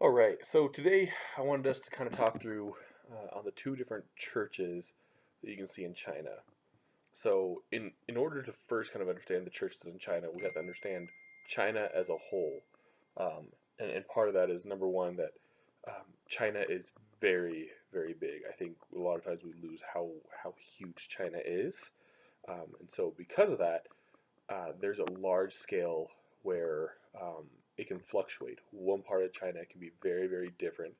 All right, so today I wanted us to kind of talk through on the two different churches that you can see in China. So, in order to first kind of understand the churches in China, we have to understand China as a whole. And part of that is number one, that China is very, very big. I think a lot of times we lose how huge China is. And so, because of that, there's a large scale where it can fluctuate. One part of China can be very, very different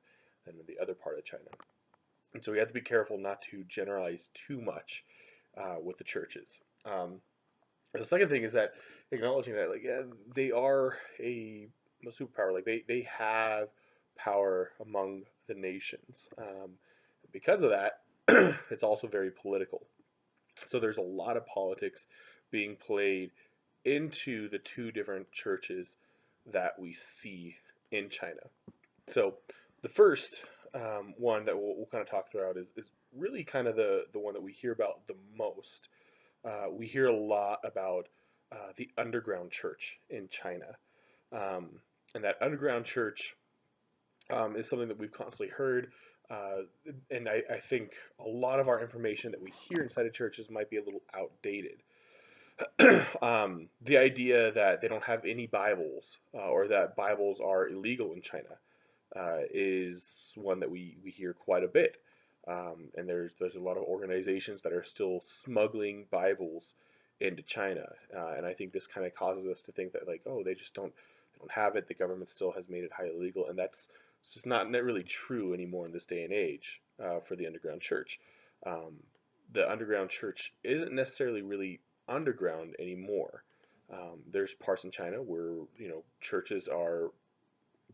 than the other part of China. And so we have to be careful not to generalize too much with the churches. And the second thing is that acknowledging that, like, yeah, they are a superpower. Like, they have power among the nations. Because of that, it's also very political. So there's a lot of politics being played into the two different churches that we see in China. So the first one that we'll kind of talk throughout is really kind of the one that we hear about the most. We hear a lot about the underground church in China. Um, and that underground church is something that we've constantly heard. Uh, and I think a lot of our information that we hear inside of churches might be a little outdated. The idea that they don't have any Bibles or that Bibles are illegal in China is one that we hear quite a bit. And there's a lot of organizations that are still smuggling Bibles into China, and I think this kind of causes us to think that, like, oh, they don't have it. The government still has made it highly illegal, and that's it's just not really true anymore in this day and age for the underground church. Um, the underground church isn't necessarily really underground anymore. There's parts in China where churches are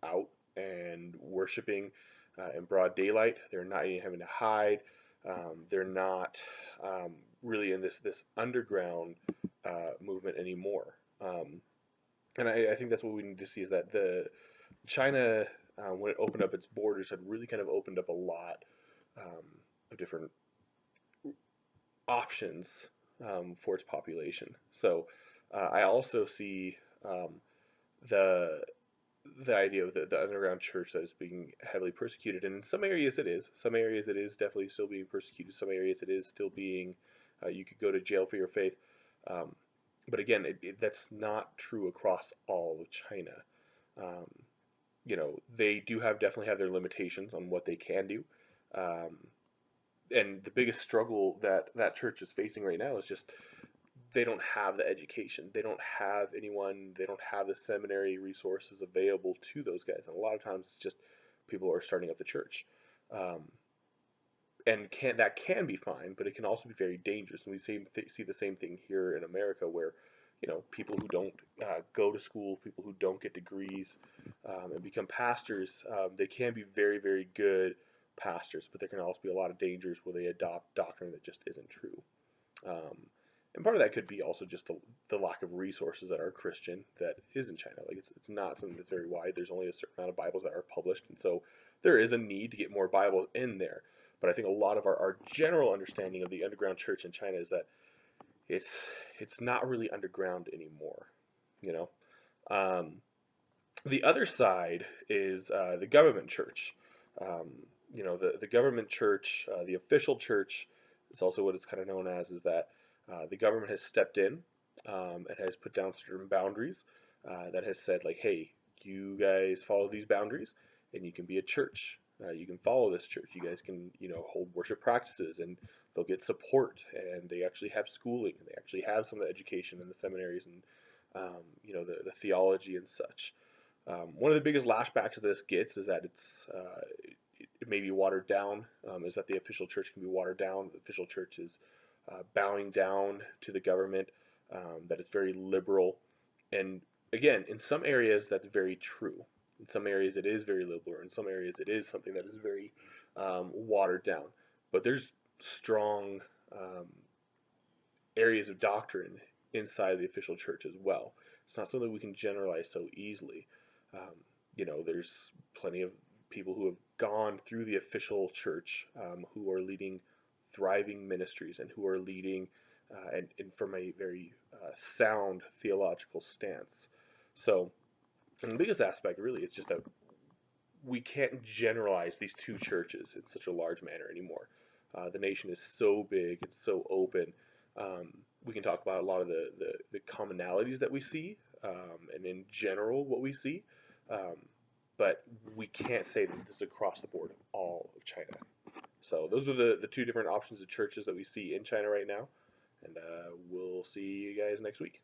out and worshiping in broad daylight. They're not even having to hide. They're not really in this underground movement anymore. And I think that's what we need to see is that the China, when it opened up its borders, had really kind of opened up a lot of different options for its population. So I also see the the idea of the underground church that is being heavily persecuted, and in some areas it is. Some areas it is definitely still being persecuted. Some areas it is still being. You could go to jail for your faith, um, but again, that's not true across all of China. Um, they do definitely have their limitations on what they can do. Um, and the biggest struggle that that church is facing right now is just they don't have the education. They don't have anyone. They don't have the seminary resources available to those guys. And a lot of times, it's just people are starting up the church, um, and can be fine, but it can also be very dangerous. And we see the same thing here in America, where people who don't go to school, people who don't get degrees, and become pastors, they can be very, very good pastors, but there can also be a lot of dangers where they adopt doctrine that just isn't true. Um, and part of that could be also just the lack of resources that are Christian that is in China. Like, it's not something that's very wide. There's only a certain amount of Bibles that are published, and so there is a need to get more Bibles in there. But I think a lot of our general understanding of the underground church in China is that it's it's not really underground anymore. You know, um, the other side is the government church. Um, the government church, the official church, is also what it's kind of known as. Is that the government has stepped in and has put down certain boundaries that has said, like, hey, you guys follow these boundaries, and you can be a church. You can follow this church. You guys can, hold worship practices, and they'll get support, and they actually have schooling, and they actually have some of the education in the seminaries, and the theology and such. One of the biggest lashbacks this gets is that it may be watered down. Is that the official church can be watered down? The official church is bowing down to the government. That it's very liberal, and again, in some areas that's very true. In some areas it is very liberal. In some areas it is something that is very watered down. But there's strong areas of doctrine inside the official church as well. It's not something we can generalize so easily. There's plenty of people who have gone through the official church who are leading thriving ministries and who are leading and from a very sound theological stance. So, and the biggest aspect really is just that we can't generalize these two churches in such a large manner anymore. The nation is so big, it's so open. We can talk about a lot of the commonalities that we see, and in general what we see, um, but we can't say that this is across the board of all of China. So those are the two different options of churches that we see in China right now, and we'll see you guys next week.